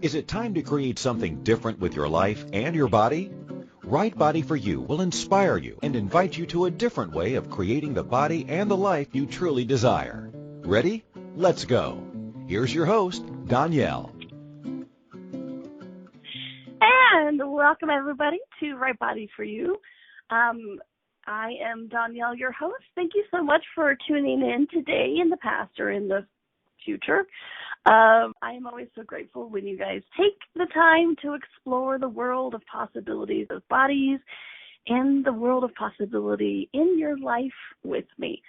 Is it time to create something different with your life and your body? Right Body for You will inspire you and invite you to a different way of creating the body and the life you truly desire. Ready? Let's go. Here's your host, Donnielle. And welcome, everybody, to Right Body for You. I am Donnielle, your host. Thank you so much for tuning in today, in the past, or in the future. I am always so grateful when you guys take the time to explore the world of possibilities of bodies and the world of possibility in your life with me.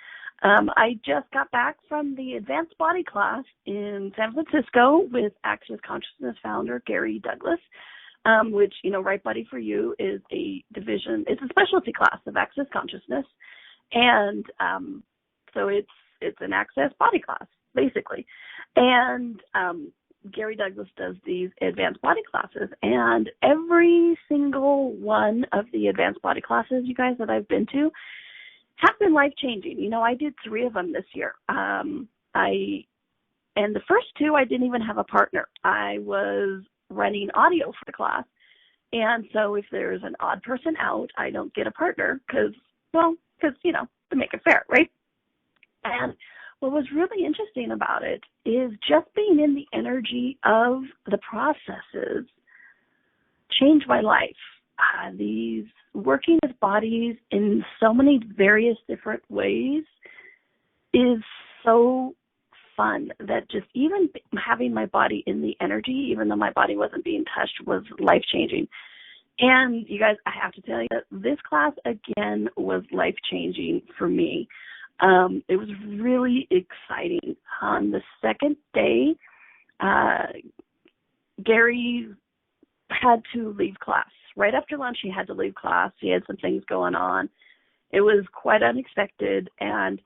I just got back from the advanced body class in San Francisco with Access Consciousness founder Gary Douglas, which, Right Body for You is a division, it's a specialty class of Access Consciousness. And so it's an Access body class, basically. And Gary Douglas does these advanced body classes. And every single one of the advanced body classes, you guys, that I've been to have been life-changing. I did 3 of them this year. And the first 2, I didn't even have a partner. I was running audio for the class. And so if there's an odd person out, I don't get a partner because, to make it fair, right? And what was really interesting about it is just being in the energy of the processes changed my life. These working with bodies in so many various different ways is so fun that just even having my body in the energy, even though my body wasn't being touched, was life-changing. And you guys, I have to tell you that this class, again, was life-changing for me. It was really exciting. On the second day, Gary had to leave class. Right after lunch, he had to leave class. He had some things going on. It was quite unexpected, and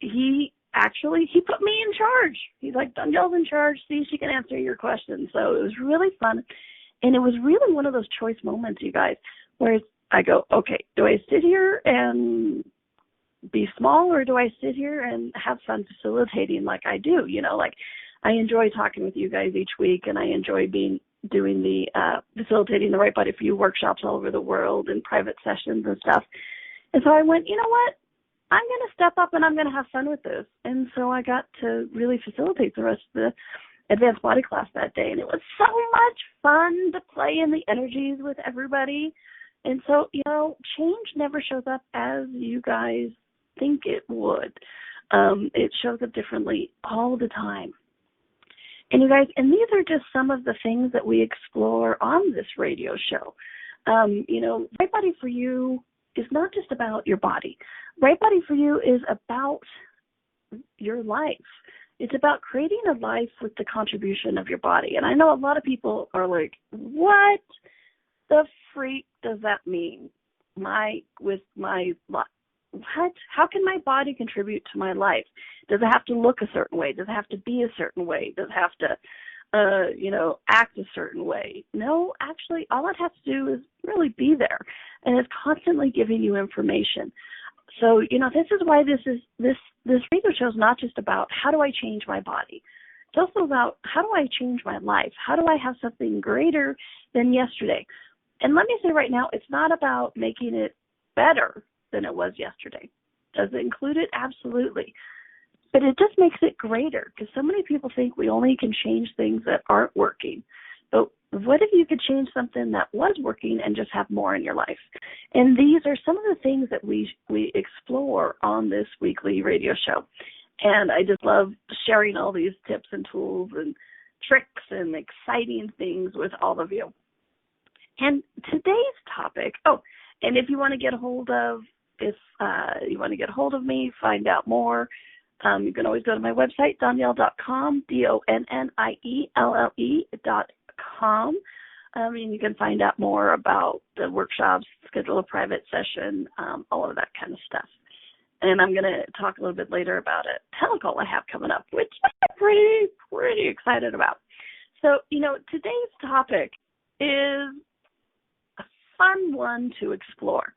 he put me in charge. He's like, Donnielle's in charge. See if she can answer your questions. So it was really fun, and it was really one of those choice moments, you guys, where I go, okay, do I sit here and be small, or do I sit here and have fun facilitating like I do? I enjoy talking with you guys each week, and I enjoy doing the facilitating the Right Body for You workshops all over the world in private sessions and stuff. And so I went, you know what? I'm going to step up and I'm going to have fun with this. And so I got to really facilitate the rest of the advanced body class that day. And it was so much fun to play in the energies with everybody. And so, change never shows up as you guys think it would. It shows up differently all the time. And you guys, and these are just some of the things that we explore on this radio show. Right Body for You is not just about your body. Right Body for You is about your life. It's about creating a life with the contribution of your body. And I know a lot of people are like, what the freak does that mean? What? How can my body contribute to my life? Does it have to look a certain way? Does it have to be a certain way? Does it have to, act a certain way? No, actually, all it has to do is really be there, and it's constantly giving you information. So, this is why this radio show is not just about how do I change my body. It's also about how do I change my life? How do I have something greater than yesterday? And let me say right now, it's not about making it better than it was yesterday. Does it include it? Absolutely. But it just makes it greater, because so many people think we only can change things that aren't working. But what if you could change something that was working and just have more in your life? And these are some of the things that we explore on this weekly radio show. And I just love sharing all these tips and tools and tricks and exciting things with all of you. And today's topic, and if you want to get a hold of, me, find out more, you can always go to my website, Donnielle.com, DONNIELLE.com. And you can find out more about the workshops, schedule a private session, all of that kind of stuff. And I'm going to talk a little bit later about a telecall I have coming up, which I'm pretty excited about. So, today's topic is a fun one to explore.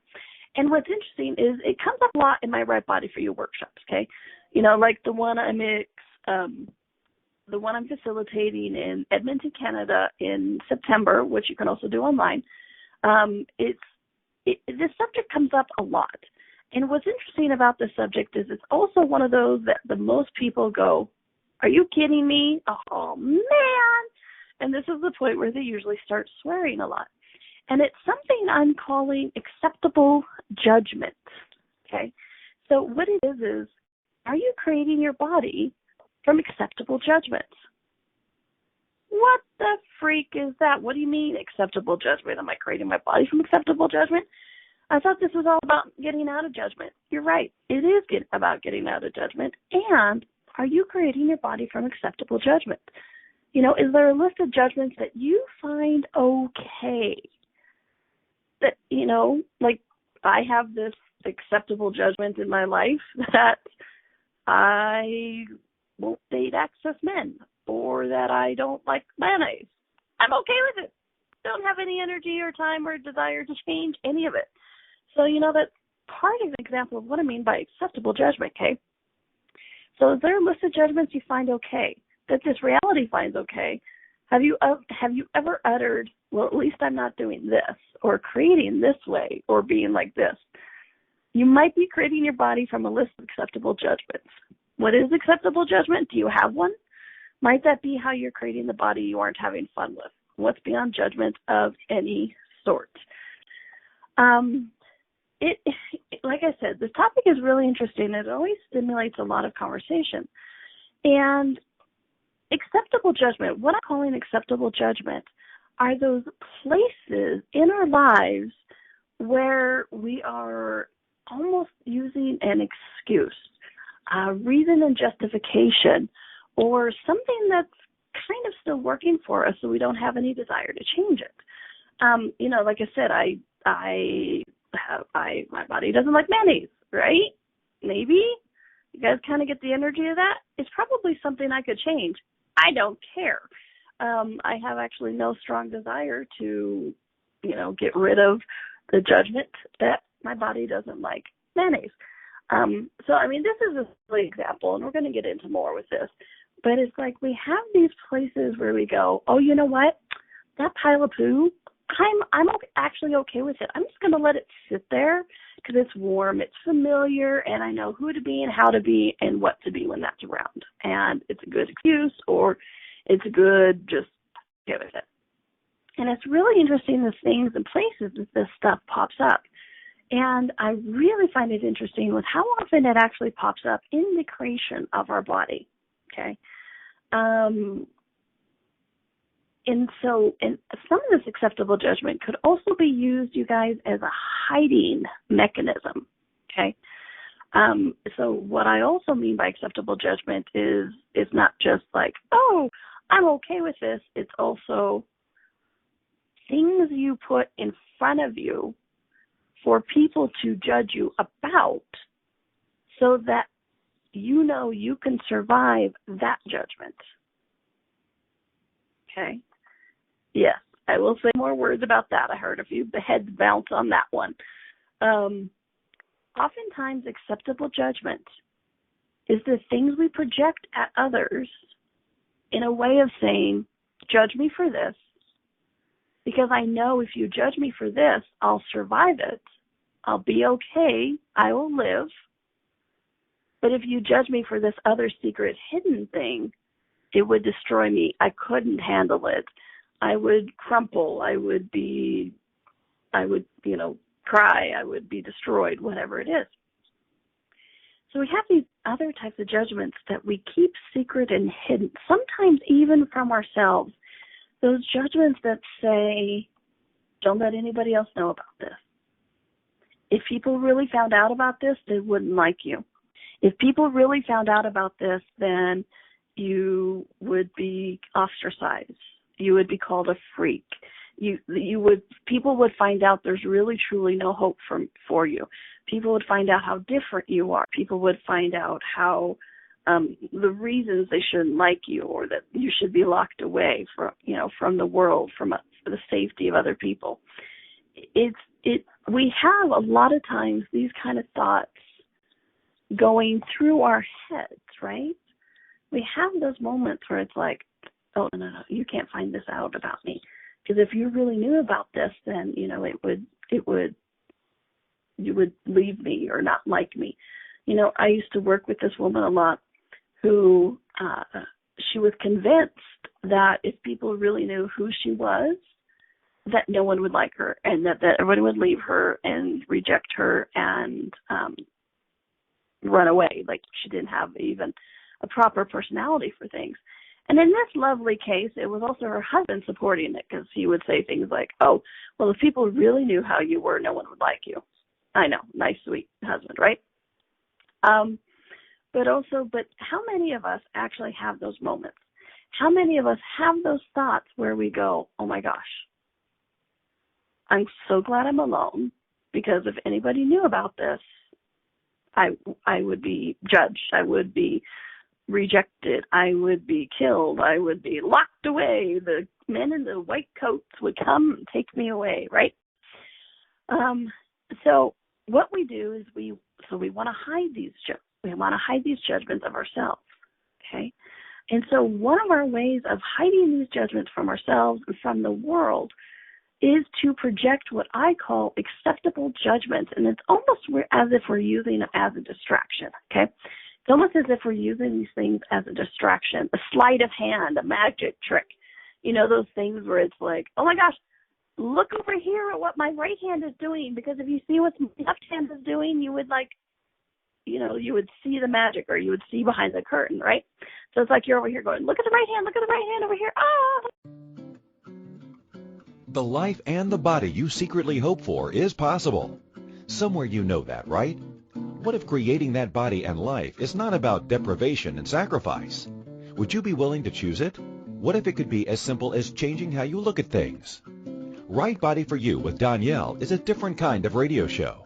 And what's interesting is it comes up a lot in my Right Body for You workshops, okay? Like the one I mix the one I'm facilitating in Edmonton, Canada in September, which you can also do online, this subject comes up a lot. And what's interesting about this subject is it's also one of those that the most people go, are you kidding me? Oh, man. And this is the point where they usually start swearing a lot. And it's something I'm calling acceptable judgment, okay? So what it is are you creating your body from acceptable judgments? What the freak is that? What do you mean acceptable judgment? Am I creating my body from acceptable judgment? I thought this was all about getting out of judgment. You're right. It is about getting out of judgment. And are you creating your body from acceptable judgment? You know, is there a list of judgments that you find okay? That, you know, like I have this acceptable judgment in my life that I won't date access men or that I don't like mayonnaise. I'm okay with it. Don't have any energy or time or desire to change any of it. So, you know, that's part of an example of what I mean by acceptable judgment, okay? So is there a list of judgments you find okay, that this reality finds okay? Have you ever uttered, well, at least I'm not doing this, or creating this way, or being like this? You might be creating your body from a list of acceptable judgments. What is acceptable judgment? Do you have one? Might that be how you're creating the body you aren't having fun with? What's beyond judgment of any sort? Like I said, this topic is really interesting. It always stimulates a lot of conversation. And acceptable judgment, what I'm calling acceptable judgment, are those places in our lives where we are almost using an excuse, reason and justification, or something that's kind of still working for us so we don't have any desire to change it. You know, like I said, my body doesn't like mayonnaise, right? Maybe. You guys kind of get the energy of that? It's probably something I could change. I don't care. I have actually no strong desire to, you know, get rid of the judgment that my body doesn't like mayonnaise. So, I mean, this is a silly example, and we're going to get into more with this. But it's like we have these places where we go, oh, you know what? That pile of poo, I'm actually okay with it. I'm just going to let it sit there because it's warm, it's familiar, and I know who to be and how to be and what to be when that's around. And it's a good excuse, or it's a good just get with it. And it's really interesting, the things and places that this stuff pops up. And I really find it interesting with how often it actually pops up in the creation of our body, okay? And some of this acceptable judgment could also be used, you guys, as a hiding mechanism, okay? So what I also mean by acceptable judgment is not just like, oh, I'm okay with this. It's also things you put in front of you for people to judge you about so that you know you can survive that judgment. Okay? Yes, I will say more words about that. I heard a few heads bounce on that one. Oftentimes, acceptable judgment is the things we project at others in a way of saying, judge me for this, because I know if you judge me for this, I'll survive it. I'll be okay. I will live. But if you judge me for this other secret hidden thing, it would destroy me. I couldn't handle it. I would crumple. I would, cry. I would be destroyed, whatever it is. So we have these other types of judgments that we keep secret and hidden, sometimes even from ourselves. Those judgments that say, don't let anybody else know about this. If people really found out about this, they wouldn't like you. If people really found out about this, then you would be ostracized. You would be called a freak. People would find out there's really truly no hope for you. People would find out how different you are. People would find out how the reasons they shouldn't like you, or that you should be locked away from the world, from the safety of other people. We have a lot of times these kind of thoughts going through our heads, right? we have those moments where it's like, oh, no, you can't find this out about me. Because if you really knew about this, then, you would leave me or not like me. I used to work with this woman a lot who, she was convinced that if people really knew who she was, that no one would like her, and that everyone would leave her and reject her and run away. Like she didn't have even a proper personality for things. And in this lovely case, it was also her husband supporting it, because he would say things like, oh, well, if people really knew how you were, no one would like you. I know, nice, sweet husband, right? But how many of us actually have those moments? How many of us have those thoughts where we go, oh my gosh, I'm so glad I'm alone, because if anybody knew about this, I would be judged. I would be rejected. I would be killed. I would be locked away. The men in the white coats would come and take me away, right? So what we do is we want to hide these judgments of ourselves, okay? And so one of our ways of hiding these judgments from ourselves and from the world is to project what I call acceptable judgments. And it's almost as if we're using them as a distraction, okay? It's almost as if we're using these things as a distraction, a sleight of hand, a magic trick. Those things where it's like, oh my gosh, look over here at what my right hand is doing, because if you see what my left hand is doing, you would you would see the magic, or you would see behind the curtain, right? So it's like you're over here going, look at the right hand over here. Ah! The life and the body you secretly hope for is possible. Somewhere you know that, right? What if creating that body and life is not about deprivation and sacrifice? Would you be willing to choose it? What if it could be as simple as changing how you look at things? Right Body for You with Donnielle is a different kind of radio show.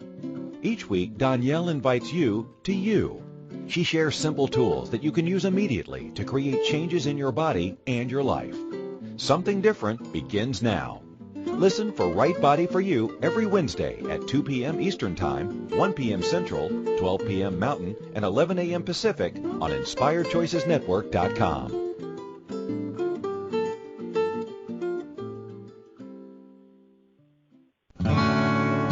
Each week, Donnielle invites you to you. She shares simple tools that you can use immediately to create changes in your body and your life. Something different begins now. Listen for Right Body for You every Wednesday at 2 p.m. Eastern Time, 1 p.m. Central, 12 p.m. Mountain, and 11 a.m. Pacific on InspiredChoicesNetwork.com.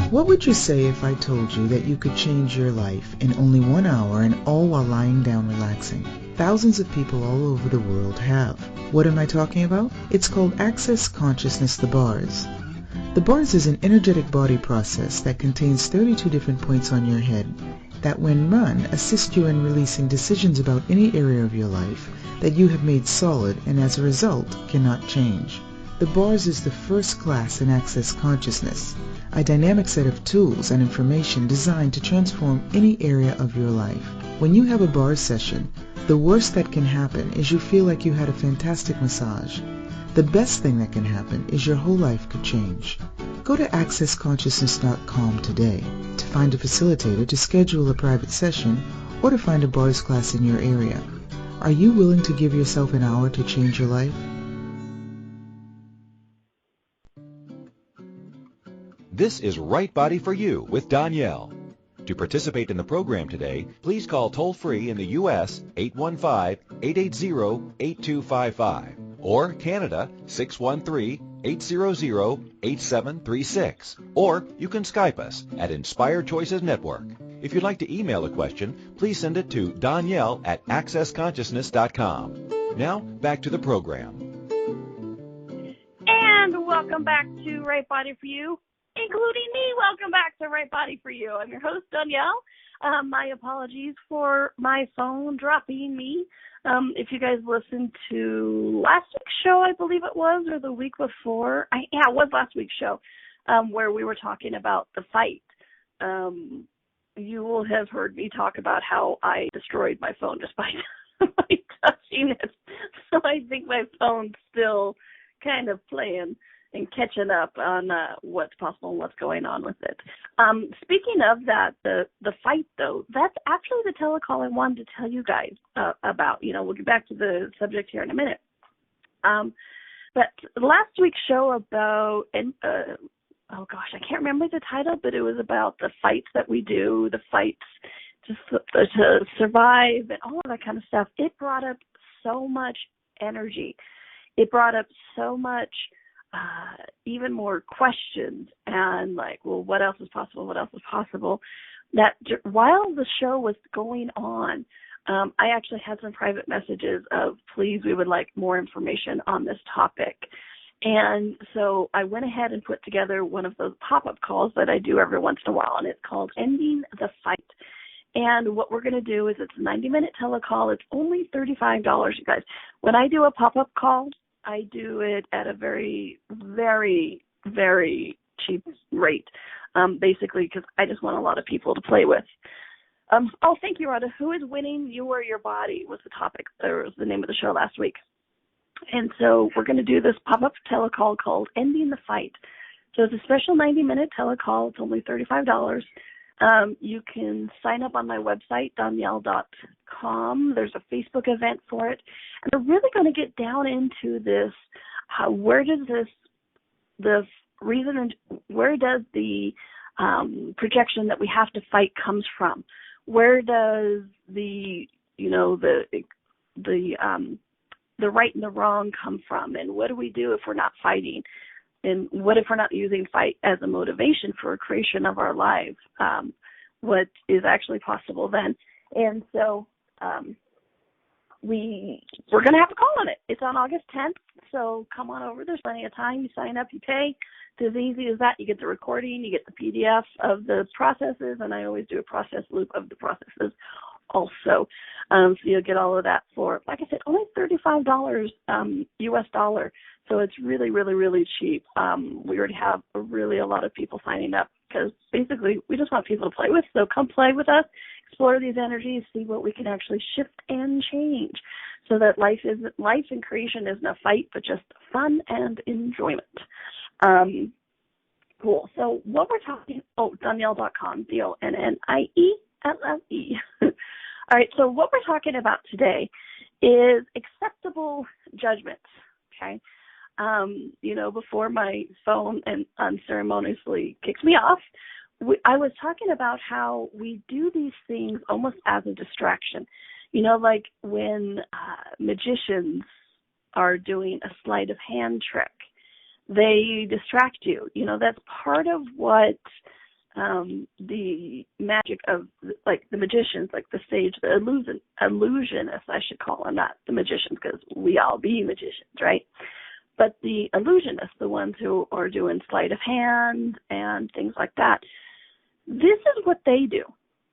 What would you say if I told you that you could change your life in only 1 hour, and all while lying down relaxing? Thousands of people all over the world have. What am I talking about? It's called Access Consciousness, the bars. The bars is an energetic body process that contains 32 different points on your head that, when run, assist you in releasing decisions about any area of your life that you have made solid and as a result cannot change. The bars is the first class in Access Consciousness, a dynamic set of tools and information designed to transform any area of your life. When you have a bar session, the worst that can happen is you feel like you had a fantastic massage. The best thing that can happen is your whole life could change. Go to accessconsciousness.com today to find a facilitator to schedule a private session or to find a bars class in your area. Are you willing to give yourself an hour to change your life? This is Right Body for You with Donnielle. To participate in the program today, please call toll-free in the U.S. 815-880-8255 or Canada 613-800-8736. Or you can Skype us at Inspired Choices Network. If you'd like to email a question, please send it to Donnielle at accessconsciousness.com. Now, back to the program. And welcome back to Right Body for You, including me. Welcome back to Right Body for You. I'm your host, Donnielle. My apologies for my phone dropping me. If you guys listened to last week's show, I believe it was, or the week before. It was last week's show, where we were talking about the fight. You will have heard me talk about how I destroyed my phone just by touching it. So I think my phone's still kind of playing and catching up on what's possible and what's going on with it. Speaking of that, the fight, though, that's actually the telecall I wanted to tell you guys about. We'll get back to the subject here in a minute. But last week's show about, oh gosh, I can't remember the title, but it was about the fights that we do, the fights to survive and all of that kind of stuff. It brought up so much energy. It brought up so much, even more questions and like, well, what else is possible? What else is possible? That while the show was going on, I actually had some private messages of, please, we would like more information on this topic. And so I went ahead and put together one of those pop-up calls that I do every once in a while, and it's called Ending the Fight. And what we're going to do is it's a 90-minute telecall. It's only $35, you guys. When I do a pop-up call, I do it at a very, very, very cheap rate, basically because I just want a lot of people to play with. Oh, thank you, Rhonda. Who is winning, you or your body was the topic, or was the name of the show last week. And so we're going to do this pop-up telecall called Ending the Fight. So it's a special 90-minute telecall. It's only $35. You can sign up on my website, Donnielle.com. There's a Facebook event for it. And we're really going to get down into this, where does the projection that we have to fight comes from? Where does the right and the wrong come from? And what do we do if we're not fighting? And what if we're not using fight as a motivation for a creation of our lives? What is actually possible then? And so we're going to have a call on it. It's on August 10th, so come on over. There's plenty of time. You sign up, you pay. It's as easy as that. You get the recording, you get the PDF of the processes, and I always do a process loop of the processes also. So you'll get all of that for, like I said, only $35 US dollar. So it's really, really, really cheap. We already have a lot of people signing up because basically we just want people to play with. So come play with us, explore these energies, see what we can actually shift and change so that life and creation isn't a fight, but just fun and enjoyment. Cool. So what we're talking, Donnielle.com, DONNIELLE. All right, so what we're talking about today is acceptable judgments, okay? Before my phone and unceremoniously kicks me off, I was talking about how we do these things almost as a distraction. Like when magicians are doing a sleight of hand trick, they distract you. That's part of what the magic of, like, the magicians, like the stage, the illusionists, I should call them, not the magicians, because we all be magicians, right? But the illusionists, the ones who are doing sleight of hand and things like that, this is what they do.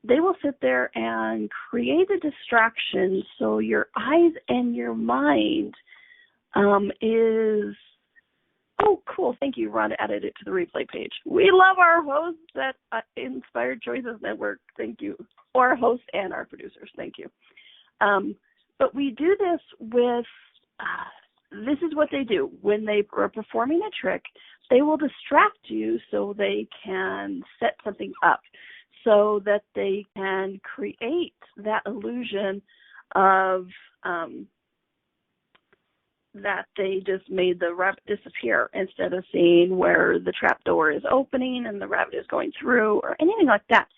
They will sit there and create a distraction so your eyes and your mind is... Oh, cool. Thank you, Rhonda added it to the replay page. We love our hosts at Inspired Choices Network. Thank you. Or our hosts and our producers. Thank you. But we do this with, this is what they do. When they are performing a trick, they will distract you so they can set something up, so that they can create that illusion of that they just made the rabbit disappear instead of seeing where the trap door is opening and the rabbit is going through or anything like that.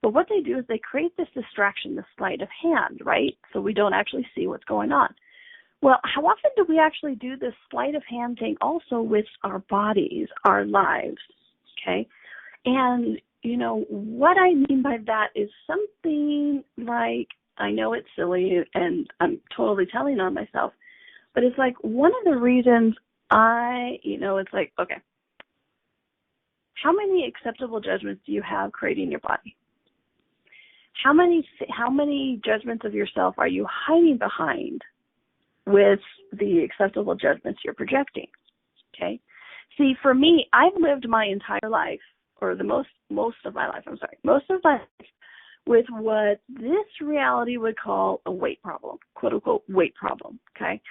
But what they do is they create this distraction, this sleight of hand, right? So we don't actually see what's going on. Well, how often do we actually do this sleight of hand thing also with our bodies, our lives, okay? And, what I mean by that is something like, I know it's silly and I'm totally telling on myself, but it's like one of the reasons it's like, okay, how many acceptable judgments do you have creating your body? How many judgments of yourself are you hiding behind with the acceptable judgments you're projecting? Okay. See, for me, I've lived my entire life, or most of my life, with what this reality would call a weight problem, quote unquote weight problem. Okay.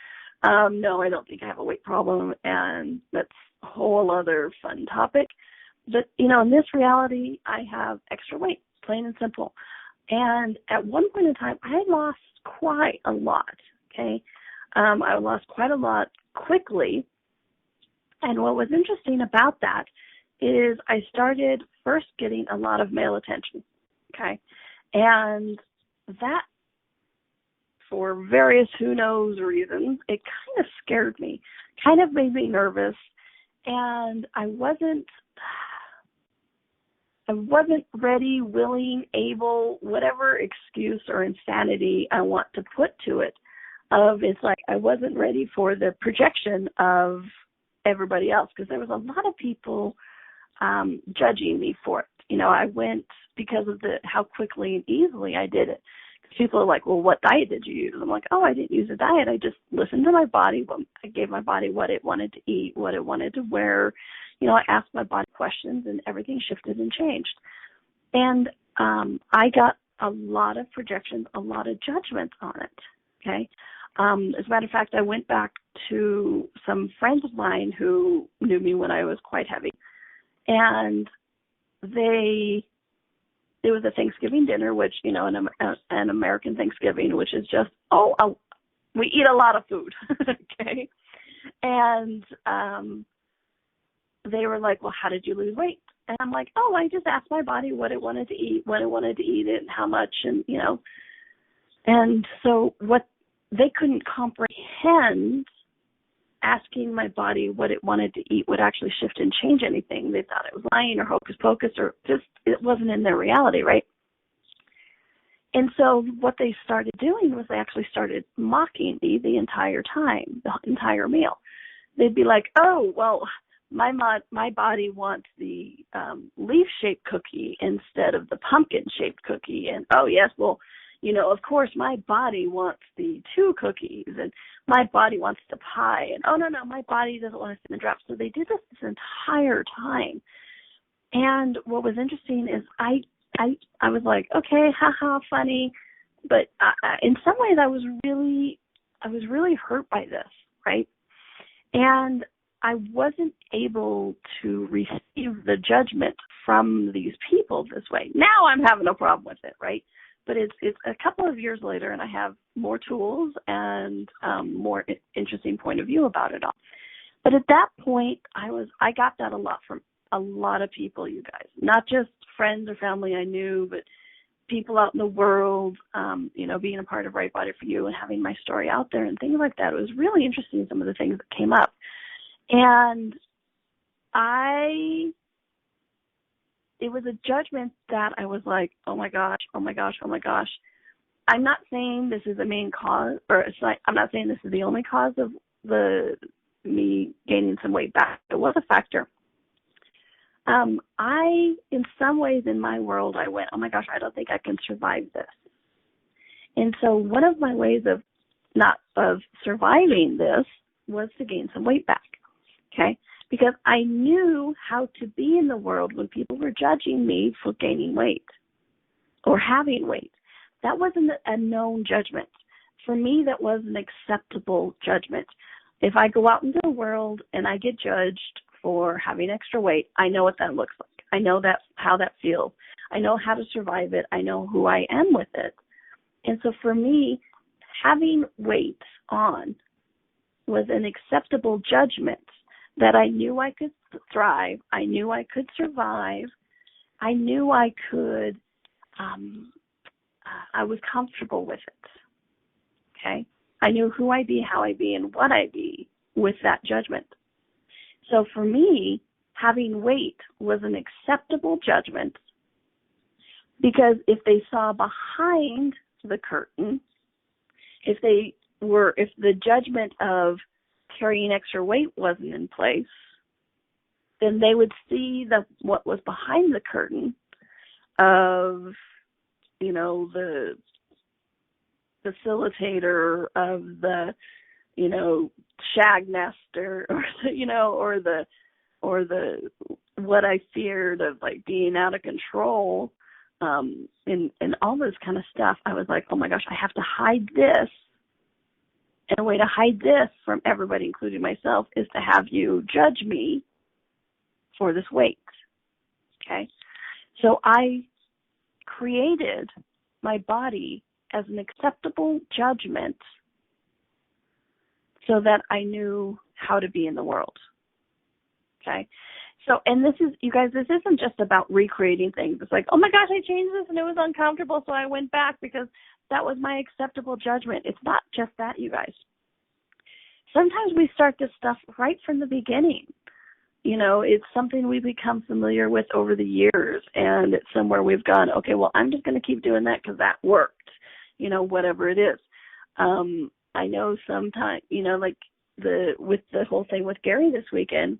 No, I don't think I have a weight problem, and that's a whole other fun topic. But, in this reality, I have extra weight, plain and simple. And at one point in time, I lost quite a lot, okay? I lost quite a lot quickly. And what was interesting about that is I started first getting a lot of male attention, okay? And that for various who knows reasons, it kind of scared me, kind of made me nervous, and I wasn't ready, willing, able, whatever excuse or insanity I want to put to it. It's like I wasn't ready for the projection of everybody else, because there was a lot of people judging me for it. You know, I went because of how quickly and easily I did it. People are like, well, what diet did you use? I'm like, oh, I didn't use a diet. I just listened to my body. I gave my body what it wanted to eat, what it wanted to wear. You know, I asked my body questions, and everything shifted and changed. And I got a lot of projections, a lot of judgments on it, okay? As a matter of fact, I went back to some friends of mine who knew me when I was quite heavy, and it was a Thanksgiving dinner, which, you know, an American Thanksgiving, which is just, we eat a lot of food, okay? And they were like, well, how did you lose weight? And I'm like, oh, I just asked my body what it wanted to eat, when it wanted to eat it, and how much, and, you know. And so what they couldn't comprehend, asking my body what it wanted to eat would actually shift and change anything. They thought it was lying or hocus pocus, or just it wasn't in their reality, right? And so what they started doing was they actually started mocking me the entire time, the entire meal. They'd be like, oh, well, my body wants the leaf-shaped cookie instead of the pumpkin-shaped cookie. And, oh, yes, well, you know, of course, my body wants the 2 cookies, and my body wants the pie. And, oh, no, my body doesn't want to sit in the drop. So they did this entire time. And what was interesting is I was like, okay, haha, funny. But in some ways, I was really hurt by this, right? And I wasn't able to receive the judgment from these people this way. Now I'm having a problem with it, right? But it's a couple of years later, and I have more tools and more interesting point of view about it all. But at that point, I got that a lot from a lot of people, you guys, not just friends or family I knew, but people out in the world, you know, being a part of Right Body for You and having my story out there and things like that. It was really interesting, some of the things that came up. And it was a judgment that I was like, oh my gosh. I'm not saying this is the main cause, I'm not saying this is the only cause of me gaining some weight back. It was a factor. In some ways in my world, I went, oh my gosh, I don't think I can survive this. And so one of my ways of surviving this was to gain some weight back. Okay? Because I knew how to be in the world when people were judging me for gaining weight or having weight. That wasn't a known judgment. For me, that was an acceptable judgment. If I go out into the world and I get judged for having extra weight, I know what that looks like. I know how that feels. I know how to survive it. I know who I am with it. And so for me, having weight on was an acceptable judgment that I knew I could thrive. I knew I could survive. I knew I could, I was comfortable with it. Okay? I knew who I be, how I be, and what I be with that judgment. So for me, having weight was an acceptable judgment, because if they saw behind the curtain, if the judgment of carrying extra weight wasn't in place, then they would see what was behind the curtain of, you know, the facilitator of the, you know, shag nester, or you know, or the what I feared of, like, being out of control, and all this kind of stuff. I was like, oh my gosh, I have to hide this. And a way to hide this from everybody, including myself, is to have you judge me for this weight. Okay? So I created my body as an acceptable judgment so that I knew how to be in the world. Okay? So, and this is, you guys, this isn't just about recreating things. It's like, oh my gosh, I changed this and it was uncomfortable, so I went back because that was my acceptable judgment. It's not just that, you guys. Sometimes we start this stuff right from the beginning. You know, it's something we become familiar with over the years, and it's somewhere we've gone, okay, well, I'm just going to keep doing that because that worked, you know, whatever it is. I know sometimes, you know, like with the whole thing with Gary this weekend,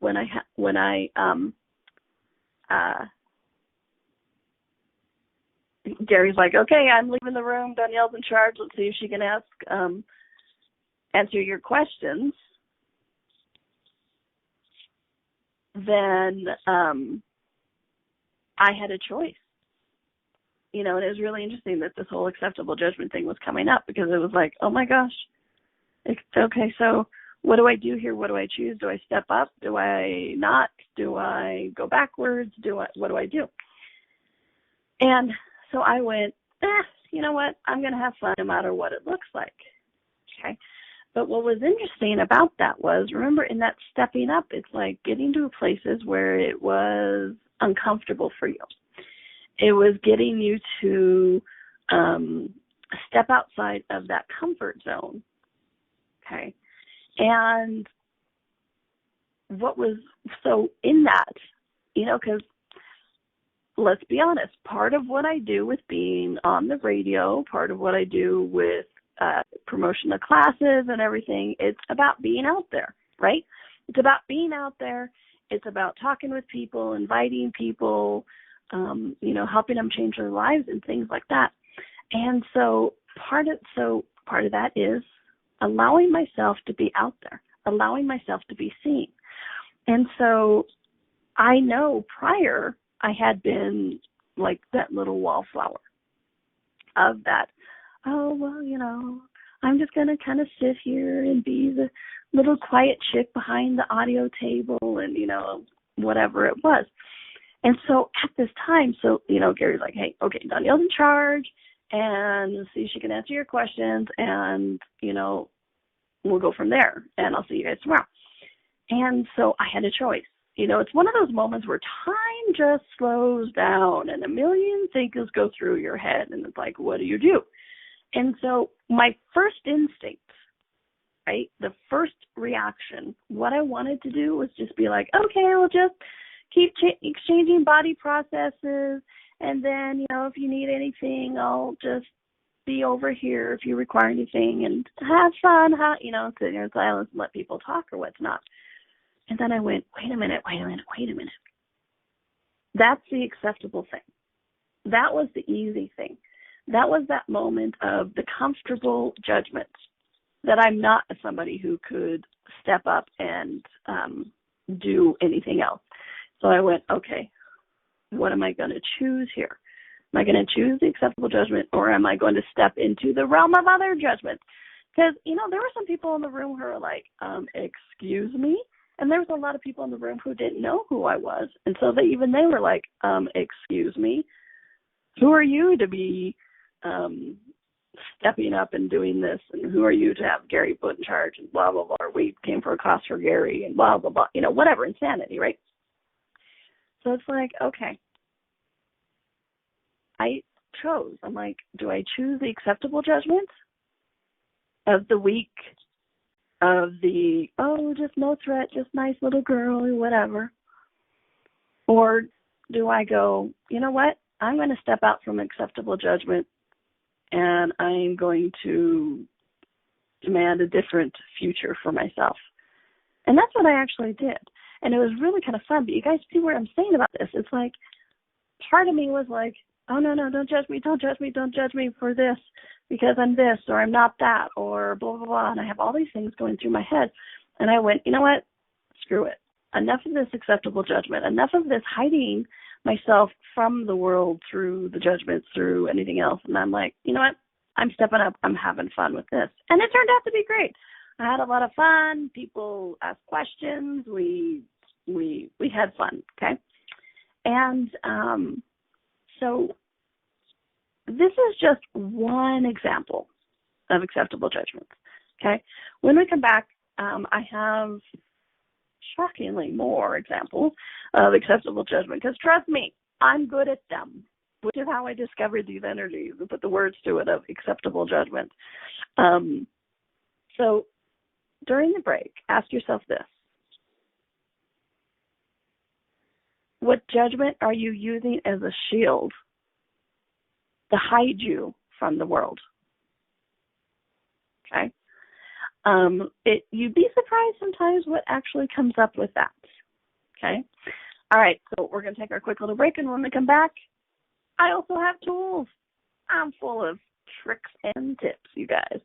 Gary's like, okay, I'm leaving the room. Donnielle's in charge. Let's see if she can answer your questions. Then I had a choice. You know, and it was really interesting that this whole acceptable judgment thing was coming up, because it was like, oh my gosh, okay, so what do I do here? What do I choose? Do I step up? Do I not? Do I go backwards? What do I do? And so I went, you know what? I'm going to have fun no matter what it looks like. Okay. But what was interesting about that was, remember, in that stepping up, it's like getting to places where it was uncomfortable for you. It was getting you to step outside of that comfort zone. Okay. And what was so in that, you know, because let's be honest, part of what I do with being on the radio, part of what I do with promotion of classes and everything, it's about being out there, right? It's about being out there. It's about talking with people, inviting people, you know, helping them change their lives and things like that. And so part of that is allowing myself to be out there, allowing myself to be seen. And so I know prior I had been like that little wallflower of that, oh, well, you know, I'm just going to kind of sit here and be the little quiet chick behind the audio table and, you know, whatever it was. And so at this time, so, you know, Gary's like, hey, okay, Donnielle's in charge, and see if she can answer your questions, and, you know, we'll go from there, and I'll see you guys tomorrow. And so I had a choice. You know, it's one of those moments where time just slows down and a million things go through your head, and it's like, what do you do? And so my first instinct, right, the first reaction, what I wanted to do was just be like, okay, we'll just keep exchanging body processes, and then, you know, if you need anything, I'll just be over here if you require anything, and have fun, you know, sit here in silence and let people talk or what's not. And then I went, wait a minute. That's the acceptable thing. That was the easy thing. That was that moment of the comfortable judgment that I'm not somebody who could step up and do anything else. So I went, okay, what am I going to choose here? Am I going to choose the acceptable judgment, or am I going to step into the realm of other judgments? Because, you know, there were some people in the room who were like, excuse me? And there was a lot of people in the room who didn't know who I was. And so they were like, excuse me, who are you to be stepping up and doing this? And who are you to have Gary put in charge, and blah, blah, blah. Or we came for a class for Gary and blah, blah, blah. You know, whatever, insanity, right? So it's like, okay. I chose. I'm like, do I choose the acceptable judgment of the week, of the, oh, just no threat, just nice little girl or whatever? Or do I go, you know what, I'm going to step out from acceptable judgment, and I'm going to demand a different future for myself? And that's what I actually did. And it was really kind of fun. But you guys see what I'm saying about this. It's like part of me was like, oh, no, don't judge me for this because I'm this or I'm not that or blah, blah, blah. And I have all these things going through my head. And I went, you know what? Screw it. Enough of this acceptable judgment. Enough of this hiding myself from the world through the judgments, through anything else. And I'm like, you know what? I'm stepping up. I'm having fun with this. And it turned out to be great. I had a lot of fun. People asked questions. We had fun, okay? And so this is just one example of acceptable judgments, okay? When we come back, I have shockingly more examples of acceptable judgment, because trust me, I'm good at them, which is how I discovered these energies and put the words to it of acceptable judgment. So during the break, ask yourself this. What judgment are you using as a shield to hide you from the world? Okay? You'd be surprised sometimes what actually comes up with that. Okay? All right, so we're going to take our quick little break, and when we come back, I also have tools. I'm full of tricks and tips, you guys.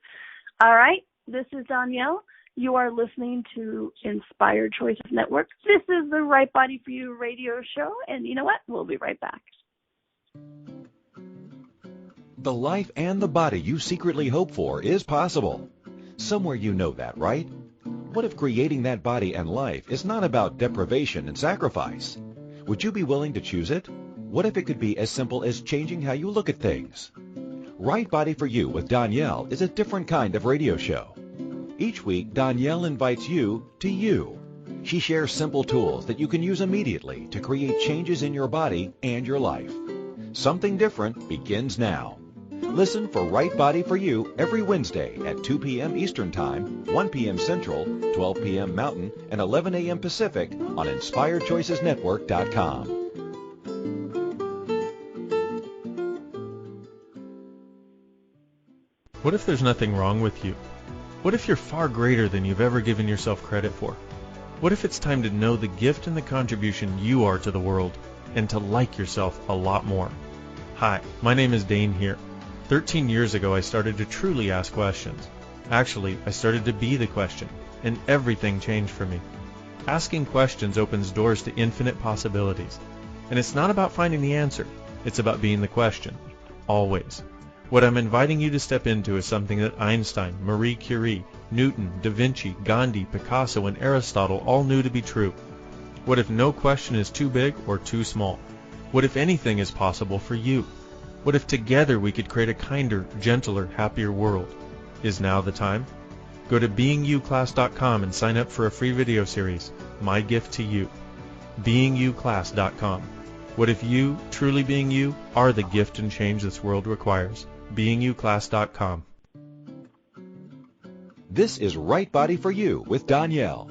All right, this is Donnielle. You are listening to Inspired Choices Network. This is the Right Body for You radio show, and you know what? We'll be right back. The life and the body you secretly hope for is possible. Somewhere you know that, right? What if creating that body and life is not about deprivation and sacrifice? Would you be willing to choose it? What if it could be as simple as changing how you look at things? Right Body for You with Donnielle is a different kind of radio show. Each week, Donnielle invites you to you. She shares simple tools that you can use immediately to create changes in your body and your life. Something different begins now. Listen for Right Body for You every Wednesday at 2 p.m. Eastern Time, 1 p.m. Central, 12 p.m. Mountain, and 11 a.m. Pacific on InspiredChoicesNetwork.com. What if there's nothing wrong with you? What if you're far greater than you've ever given yourself credit for? What if it's time to know the gift and the contribution you are to the world and to like yourself a lot more? Hi, my name is Dane here. 13 years ago, I started to truly ask questions. Actually, I started to be the question, and everything changed for me. Asking questions opens doors to infinite possibilities. And it's not about finding the answer. It's about being the question. Always. What I'm inviting you to step into is something that Einstein, Marie Curie, Newton, Da Vinci, Gandhi, Picasso, and Aristotle all knew to be true. What if no question is too big or too small? What if anything is possible for you? What if together we could create a kinder, gentler, happier world? Is now the time? Go to beingyouclass.com and sign up for a free video series, My Gift to You. beingyouclass.com. What if you, truly being you, are the gift and change this world requires? beingyouclass.com. This is Right Body for You with Donnielle.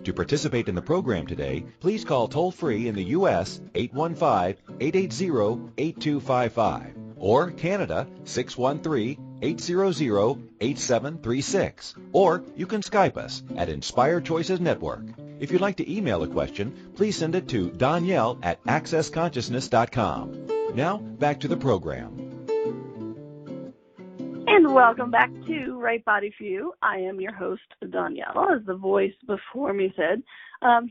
To participate in the program today, please call toll-free in the U.S. 815-880-8255 or Canada 613-800-8736. Or you can Skype us at Inspired Choices Network. If you'd like to email a question, please send it to Donnielle@accessconsciousness.com. Now, back to the program. And welcome back to Right Body for You. I am your host, Donnielle, as the voice before me said.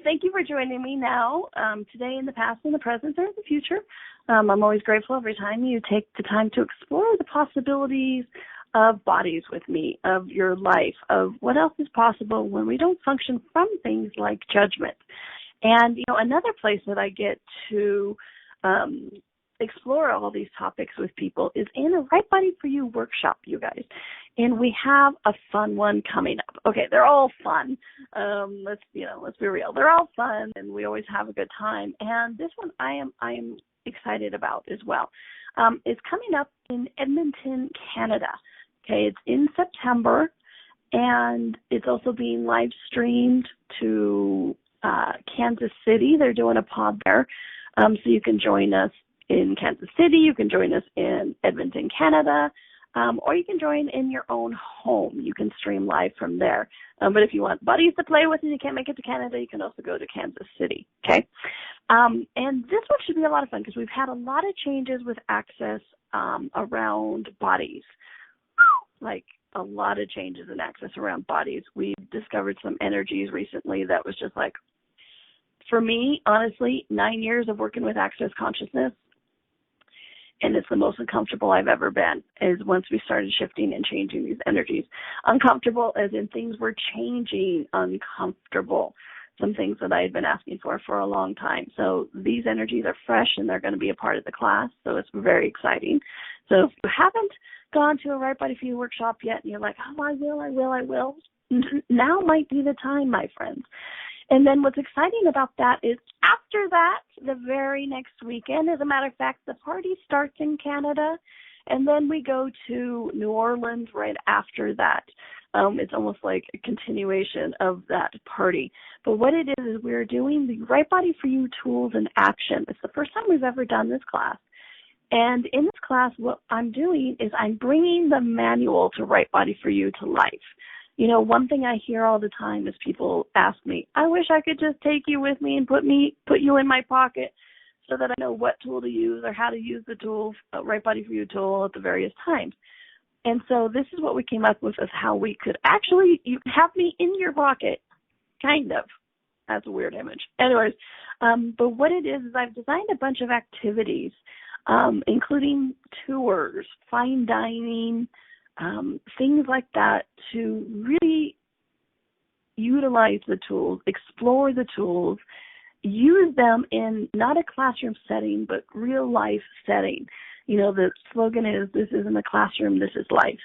Thank you for joining me now, today, in the past, in the present, or in the future. I'm always grateful every time you take the time to explore the possibilities of bodies with me, of your life, of what else is possible when we don't function from things like judgment. And, another place that I get to explore all these topics with people is in a Right Body for You workshop, you guys. And we have a fun one coming up. Okay, they're all fun. Let's be real. They're all fun, and we always have a good time. And this one I am excited about as well. It's coming up in Edmonton, Canada. Okay, it's in September, and it's also being live streamed to Kansas City. They're doing a pod there, so you can join us in Kansas City, you can join us in Edmonton, Canada, or you can join in your own home. You can stream live from there. But if you want buddies to play with and you can't make it to Canada, you can also go to Kansas City, okay? And this one should be a lot of fun because we've had a lot of changes with access around bodies, like a lot of changes in access around bodies. We've discovered some energies recently that was just like, for me, honestly, 9 years of working with Access Consciousness, and it's the most uncomfortable I've ever been, is once we started shifting and changing these energies. Uncomfortable as in things were changing, uncomfortable. Some things that I had been asking for a long time. So these energies are fresh, and they're going to be a part of the class, so it's very exciting. So if you haven't gone to a Right Body for You workshop yet, and you're like, oh, I will, now might be the time, my friends. And then what's exciting about that is after that, the very next weekend, as a matter of fact, the party starts in Canada, and then we go to New Orleans right after that. It's almost like a continuation of that party. But what it is we're doing the Right Body for You tools in action. It's the first time we've ever done this class. And in this class, what I'm doing is I'm bringing the manual to Right Body for You to life. You know, one thing I hear all the time is people ask me, I wish I could just take you with me and put you in my pocket so that I know what tool to use or how to use the tool, Right Body for You tool at the various times. And so this is what we came up with, is how we could actually, you have me in your pocket, kind of. That's a weird image. Anyways, but what it is I've designed a bunch of activities, including tours, fine dining, things like that, to really utilize the tools, explore the tools, use them in not a classroom setting, but real life setting. You know, the slogan is, this isn't a classroom, this is life.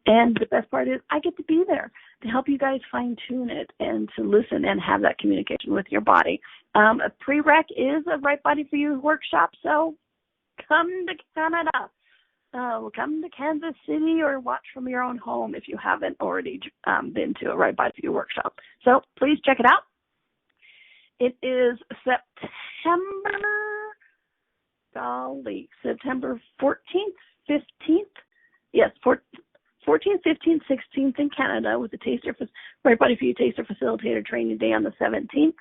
And the best part is I get to be there to help you guys fine-tune it and to listen and have that communication with your body. A prereq is a Right Body for You workshop, so come to Canada. Come to Kansas City or watch from your own home if you haven't already been to a Right Body for You workshop. So please check it out. It is September 14th, 15th. Yes, 14th, 15th, 16th in Canada with the Right Body for You Taster Facilitator Training Day on the 17th. And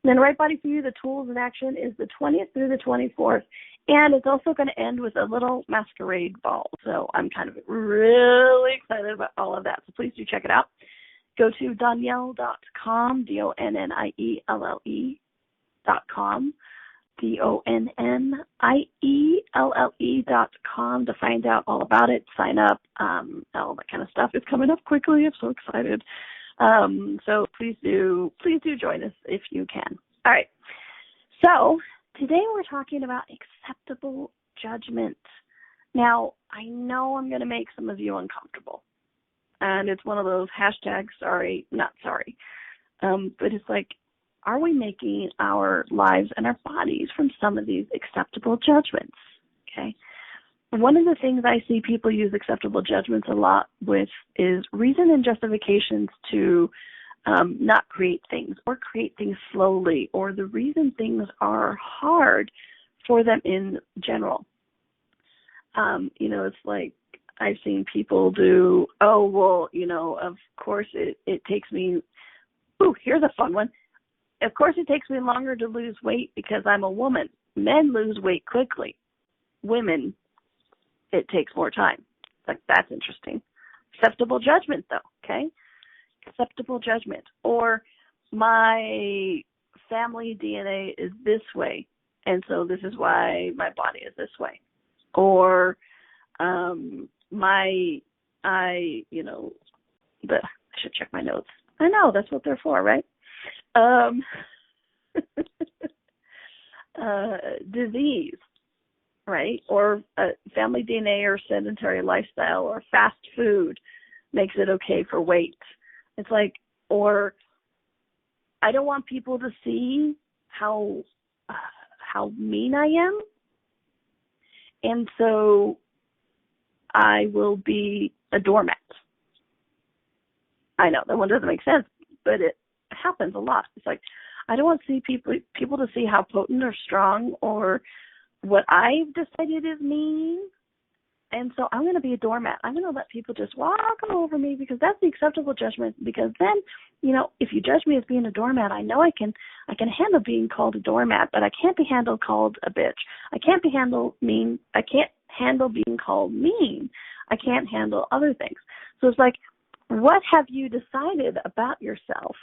then Right Body for You, the Tools in Action, is the 20th through the 24th. And it's also going to end with a little masquerade ball. So I'm kind of really excited about all of that. So please do check it out. Go to Donnielle.com, DonniellE.com, DonniellE.com to find out all about it, sign up, all that kind of stuff. It's coming up quickly. I'm so excited. So please do join us if you can. All right. So today we're talking about acceptable judgment. Now, I know I'm going to make some of you uncomfortable. And it's one of those hashtags, sorry, not sorry. But it's like, are we making our lives and our bodies from some of these acceptable judgments? Okay. One of the things I see people use acceptable judgments a lot with is reason and justifications to not create things or create things slowly, or the reason things are hard for them in general. You know, it's like I've seen people do, oh, well, you know, of course it takes me, here's a fun one. Of course it takes me longer to lose weight because I'm a woman. Men lose weight quickly. Women, it takes more time. Like, that's interesting. Acceptable judgment, though, okay? Acceptable judgment. Or my family DNA is this way, and so this is why my body is this way. Or I should check my notes. I know, that's what they're for, right? Disease, right? Or family DNA or sedentary lifestyle or fast food makes it okay for weight. It's like, or I don't want people to see how mean I am, and so I will be a doormat. I know that one doesn't make sense, but it happens a lot. It's like, I don't want to see people to see how potent or strong or what I've decided is mean. And so I'm going to be a doormat. I'm going to let people just walk all over me because that's the acceptable judgment. Because then, you know, if you judge me as being a doormat, I know I can handle being called a doormat, but I can't be called a bitch. I can't handle being called mean. I can't handle other things. So it's like, what have you decided about yourself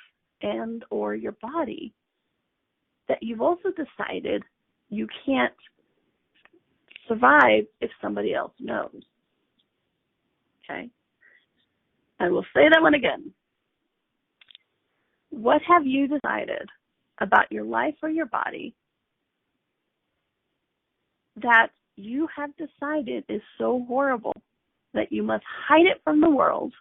and or your body that you've also decided you can't survive if somebody else knows? Okay? I will say that one again. What have you decided about your life or your body that you have decided is so horrible that you must hide it from the world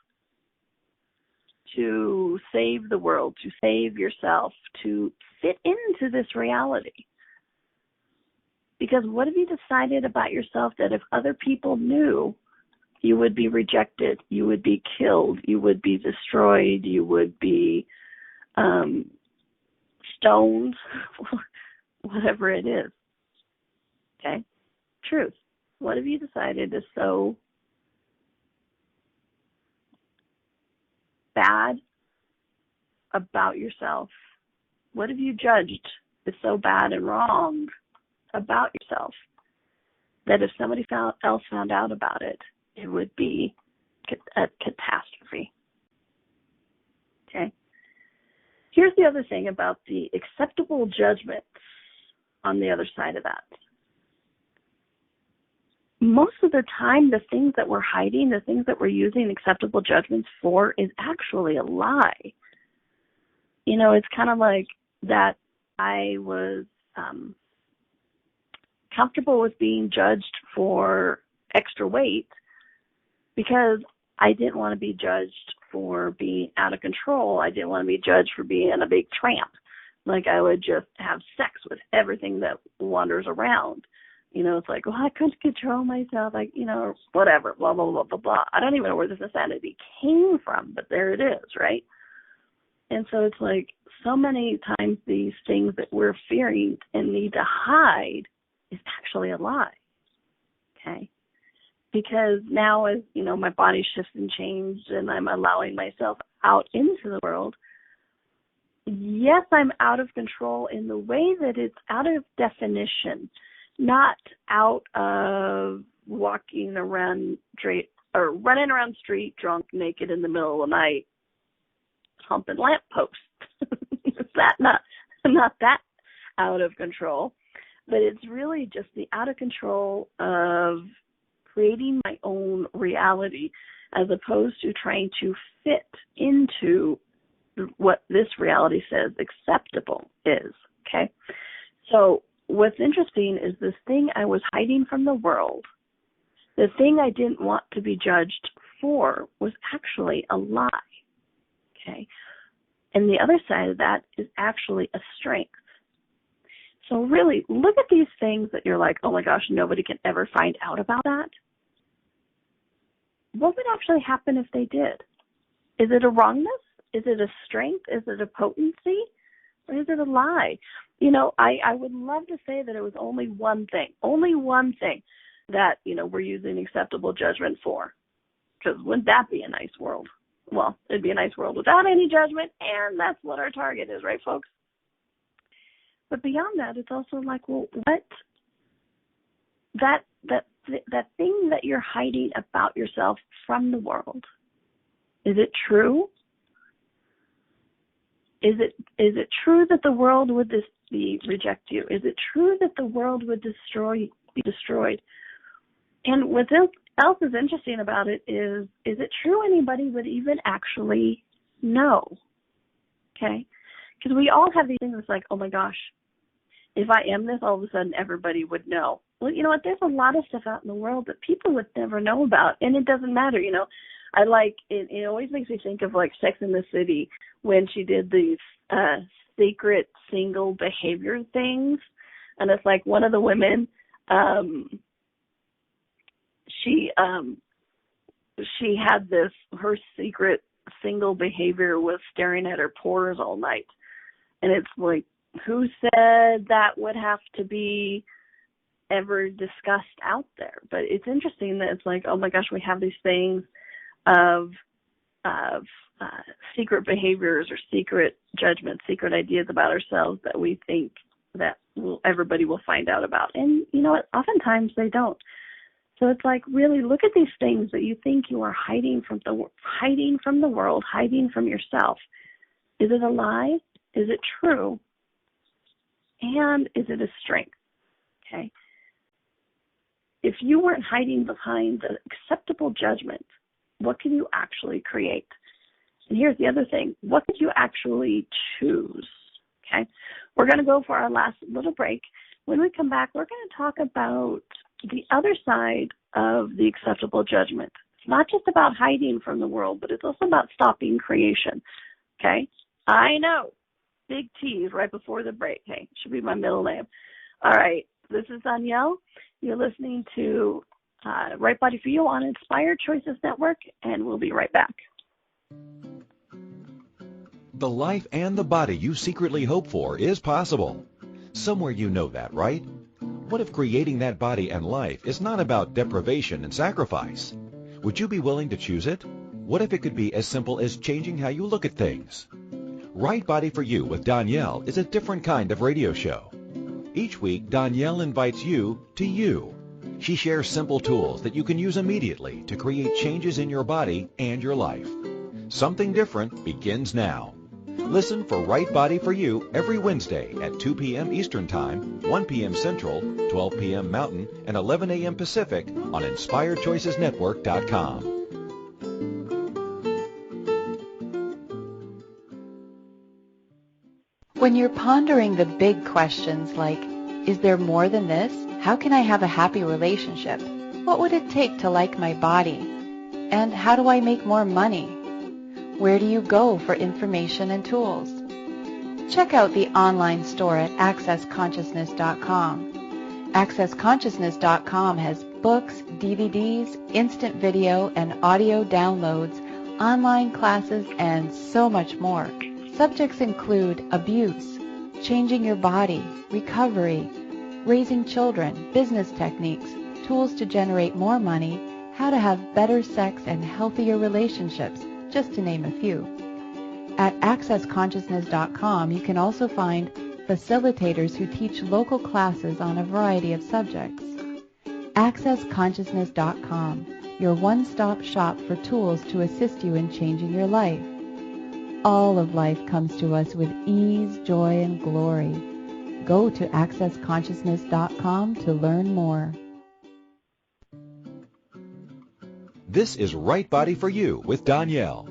to save the world, to save yourself, to fit into this reality. Because what have you decided about yourself that if other people knew, you would be rejected, you would be killed, you would be destroyed, you would be stoned, whatever it is. Okay? Truth. What have you decided is so bad about yourself? What have you judged is so bad and wrong about yourself that if somebody else found out about it, it would be a catastrophe? Okay? Here's the other thing about the acceptable judgments on the other side of that. Most of the time, the things that we're hiding, the things that we're using acceptable judgments for is actually a lie. You know, it's kind of like that I was comfortable with being judged for extra weight because I didn't want to be judged for being out of control. I didn't want to be judged for being a big tramp. Like I would just have sex with everything that wanders around. You know, it's like, well, I couldn't control myself, like, you know, whatever, blah, blah, blah, blah, blah. I don't even know where this insanity came from, but there it is, right? And so it's like so many times these things that we're fearing and need to hide is actually a lie, okay? Because now as, you know, my body shifts and changes and I'm allowing myself out into the world, yes, I'm out of control in the way that it's out of definition, not out of walking around street or running around street drunk, naked in the middle of the night, humping lampposts. It's not that out of control, but it's really just the out of control of creating my own reality as opposed to trying to fit into what this reality says acceptable is, okay? So what's interesting is this thing I was hiding from the world, the thing I didn't want to be judged for was actually a lie, okay? And the other side of that is actually a strength. So really, look at these things that you're like, oh my gosh, nobody can ever find out about that. What would actually happen if they did? Is it a wrongness? Is it a strength? Is it a potency? Or is it a lie? You know, I would love to say that it was only one thing that, you know, we're using acceptable judgment for. Because wouldn't that be a nice world? Well, it'd be a nice world without any judgment, and that's what our target is, right, folks? But beyond that, it's also like, well, what that thing that you're hiding about yourself from the world, is it true? Is it true that the world would reject you? Is it true that the world would be destroyed? And what else is interesting about it is it true anybody would even actually know? Okay? Because we all have these things that's like, oh my gosh, if I am this, all of a sudden everybody would know. Well, you know what? There's a lot of stuff out in the world that people would never know about, and it doesn't matter, you know. I like it. It always makes me think of like Sex and the City when she did these secret single behavior things, and it's like one of the women, she had this, her secret single behavior was staring at her pores all night, and it's like, who said that would have to be ever discussed out there? But it's interesting that it's like, oh my gosh, we have these things of secret behaviors or secret judgments, secret ideas about ourselves that we think that everybody will find out about. And you know what? Oftentimes they don't. So it's like, really look at these things that you think you are hiding from the world, hiding from yourself. Is it a lie? Is it true? And is it a strength? Okay. If you weren't hiding behind the acceptable judgment, what can you actually create? And here's the other thing. What could you actually choose? Okay. We're going to go for our last little break. When we come back, we're going to talk about the other side of the acceptable judgment. It's not just about hiding from the world, but it's also about stopping creation. Okay? I know. Big T's right before the break. Hey, should be my middle name. All right. This is Donnielle. You're listening to Right Body for You on Inspired Choices Network, and we'll be right back. The life and the body you secretly hope for is possible. Somewhere you know that, right? What if creating that body and life is not about deprivation and sacrifice? Would you be willing to choose it? What if it could be as simple as changing how you look at things? Right Body for You with Donnielle is a different kind of radio show. Each week, Donnielle invites you to you. She shares simple tools that you can use immediately to create changes in your body and your life. Something different begins now. Listen for Right Body for You every Wednesday at 2 p.m. Eastern Time, 1 p.m. Central, 12 p.m. Mountain, and 11 a.m. Pacific on InspiredChoicesNetwork.com. When you're pondering the big questions like, is there more than this? How can I have a happy relationship? What would it take to like my body? And how do I make more money? Where do you go for information and tools? Check out the online store at accessconsciousness.com. Accessconsciousness.com has books, DVDs, instant video and audio downloads, online classes, and so much more. Subjects include abuse, changing your body, recovery, raising children, business techniques, tools to generate more money, how to have better sex and healthier relationships, just to name a few. At accessconsciousness.com, you can also find facilitators who teach local classes on a variety of subjects. Accessconsciousness.com, your one-stop shop for tools to assist you in changing your life. All of life comes to us with ease, joy, and glory. Go to accessconsciousness.com to learn more. This is Right Body for You with Donnielle.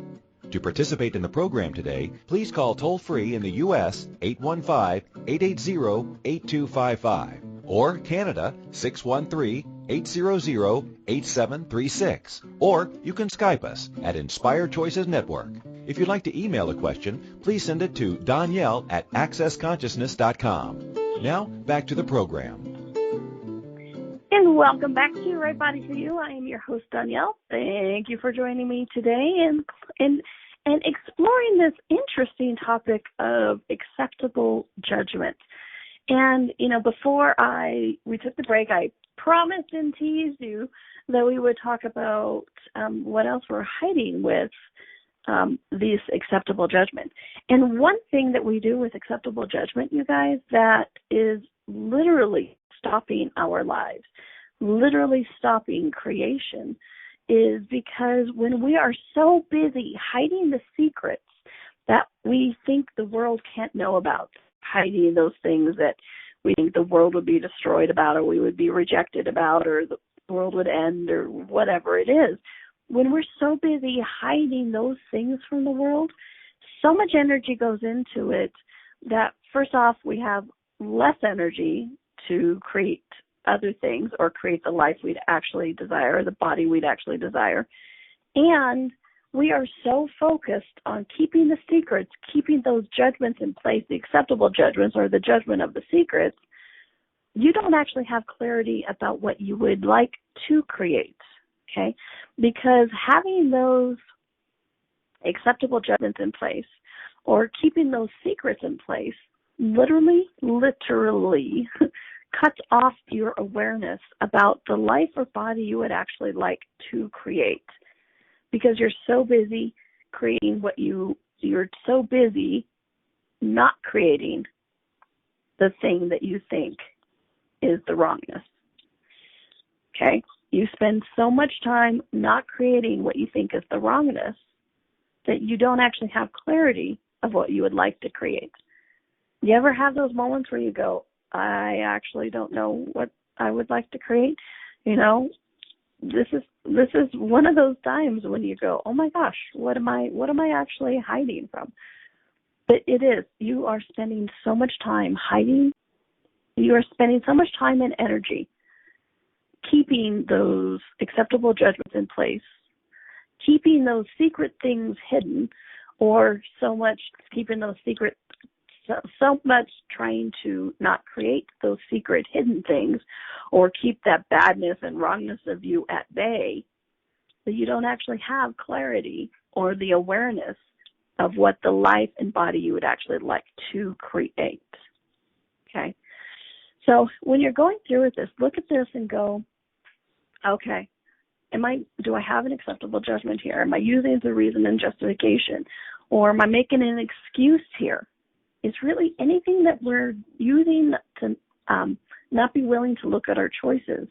To participate in the program today, please call toll-free in the U.S. 815-880-8255 or Canada 613-800-8736. Or you can Skype us at Inspired Choices Network. If you'd like to email a question, please send it to Donnielle at accessconsciousness.com. Now, back to the program. And welcome back to Right Body for You. I am your host, Donnielle. Thank you for joining me today and exploring this interesting topic of acceptable judgment. And, before we took the break, I promised and teased you that we would talk about what else we're hiding with this acceptable judgment. And one thing that we do with acceptable judgment, you guys, that is literally stopping our lives, literally stopping creation, is because when we are so busy hiding the secrets that we think the world can't know about, hiding those things that we think the world would be destroyed about, or we would be rejected about, or the world would end, or whatever it is, when we're so busy hiding those things from the world, so much energy goes into it that, first off, we have less energy to create other things or create the life we'd actually desire, the body we'd actually desire. And we are so focused on keeping the secrets, keeping those judgments in place, the acceptable judgments or the judgment of the secrets, you don't actually have clarity about what you would like to create, okay? Because having those acceptable judgments in place or keeping those secrets in place literally cuts off your awareness about the life or body you would actually like to create, because you're so busy creating you're so busy not creating the thing that you think is the wrongness. Okay? You spend so much time not creating what you think is the wrongness that you don't actually have clarity of what you would like to create. You ever have those moments where you go, I actually don't know what I would like to create? This is one of those times when you go, oh my gosh, what am I actually hiding from? But it is. You are spending so much time hiding. You are spending so much time and energy keeping those acceptable judgments in place keeping those secret things hidden, or so much keeping those secret, so much trying to not create those secret hidden things or keep that badness and wrongness of you at bay, that you don't actually have clarity or the awareness of what the life and body you would actually like to create. Okay? So when you're going through with this, look at this and go, okay, do I have an acceptable judgment here? Am I using it as a reason and justification? Or am I making an excuse here? It's really anything that we're using to not be willing to look at our choices.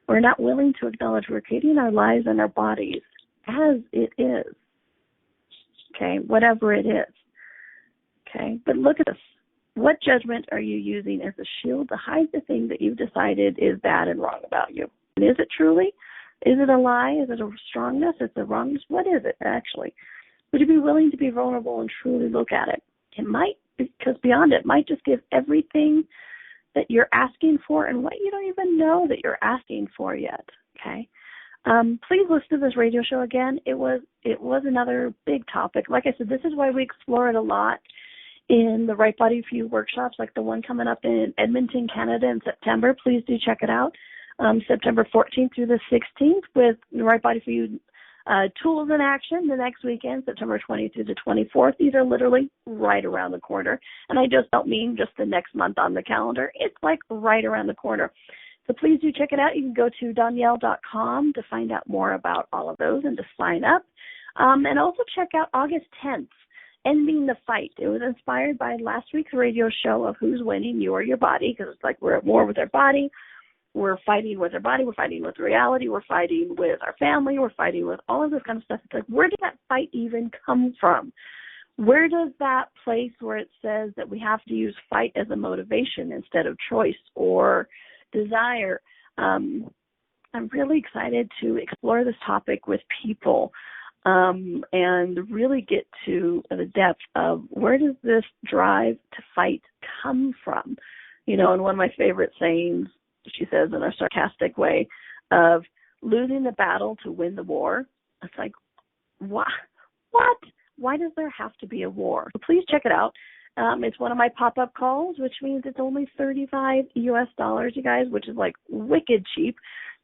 We're not willing to acknowledge we're creating our lives and our bodies as it is. Okay, whatever it is. Okay, but look at this. What judgment are you using as a shield to hide the thing that you've decided is bad and wrong about you? And is it truly? Is it a lie? Is it a strongness? Is it a wrongness? What is it actually? Would you be willing to be vulnerable and truly look at it? It might, because beyond it might just give everything that you're asking for and what you don't even know that you're asking for yet. Okay. Please listen to this radio show again. It was another big topic. Like I said, this is why we explore it a lot in the Right Body for You workshops, like the one coming up in Edmonton, Canada in September. Please do check it out. September 14th through the 16th with the Right Body for You tools in action the next weekend, September 20th through the 24th. These are literally right around the corner. And I just don't mean just the next month on the calendar. It's like right around the corner. So please do check it out. You can go to Donnielle.com to find out more about all of those and to sign up. And also check out August 10th, Ending the Fight. It was inspired by last week's radio show of Who's Winning, You or Your Body, because it's like we're at war with our body. We're fighting with our body. We're fighting with reality. We're fighting with our family. We're fighting with all of this kind of stuff. It's like, where did that fight even come from? Where does that place where it says that we have to use fight as a motivation instead of choice or desire? I'm really excited to explore this topic with people and really get to the depth of where does this drive to fight come from? You know, and one of my favorite sayings, she says in a sarcastic way, of losing the battle to win the war. It's like, what? Why does there have to be a war? So please check it out. It's one of my pop-up calls, which means it's only $35 US, you guys, which is like wicked cheap.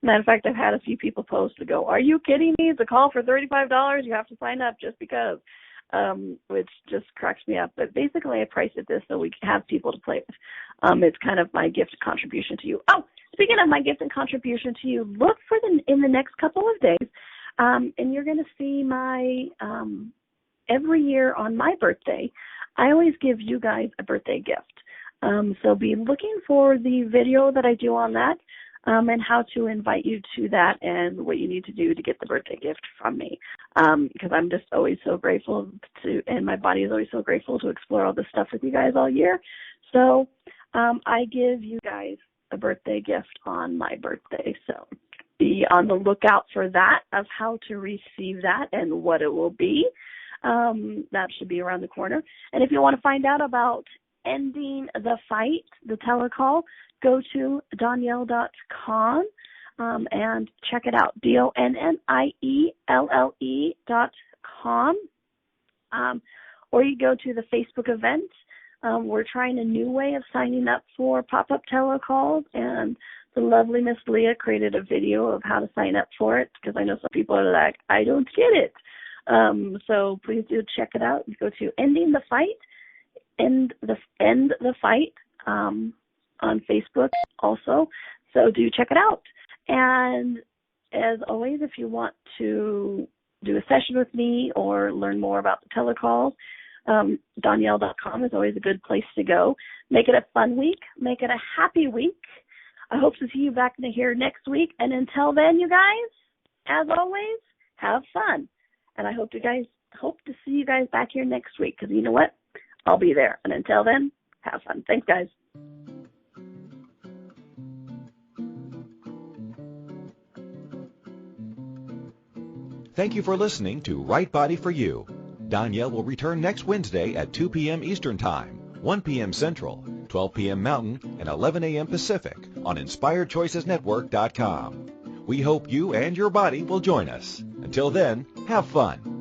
Matter of fact, I've had a few people post to go, are you kidding me? It's a call for $35. You have to sign up just because, which just cracks me up. But basically, I priced it this so we can have people to play with. It's kind of my gift contribution to you. Oh, speaking of my gift and contribution to you, look for in the next couple of days, and you're going to see my every year on my birthday, I always give you guys a birthday gift. So be looking for the video that I do on that and how to invite you to that and what you need to do to get the birthday gift from me. Because I'm just always so grateful to, and my body is always so grateful to explore all this stuff with you guys all year. So I give you guys a birthday gift on my birthday. So be on the lookout for that, of how to receive that and what it will be. That should be around the corner. And if you want to find out about Ending the Fight, the telecall, go to Donnielle.com and check it out, DONNIELLE.com. Or you go to the Facebook event. We're trying a new way of signing up for pop-up telecalls, and the lovely Miss Leah created a video of how to sign up for it, because I know some people are like, I don't get it. So please do check it out. Go to Ending the Fight, End the Fight on Facebook also. So do check it out. And as always, if you want to do a session with me or learn more about the telecalls, Donnielle.com is always a good place to go. Make it a fun week. Make it a happy week. I hope to see you back here next week. And until then, you guys, as always, have fun. And I hope to see you guys back here next week, because you know what? I'll be there. And until then, have fun. Thanks, guys. Thank you for listening to Right Body for You. Donnielle will return next Wednesday at 2 p.m. Eastern Time, 1 p.m. Central, 12 p.m. Mountain, and 11 a.m. Pacific on InspiredChoicesNetwork.com. We hope you and your body will join us. Until then, have fun.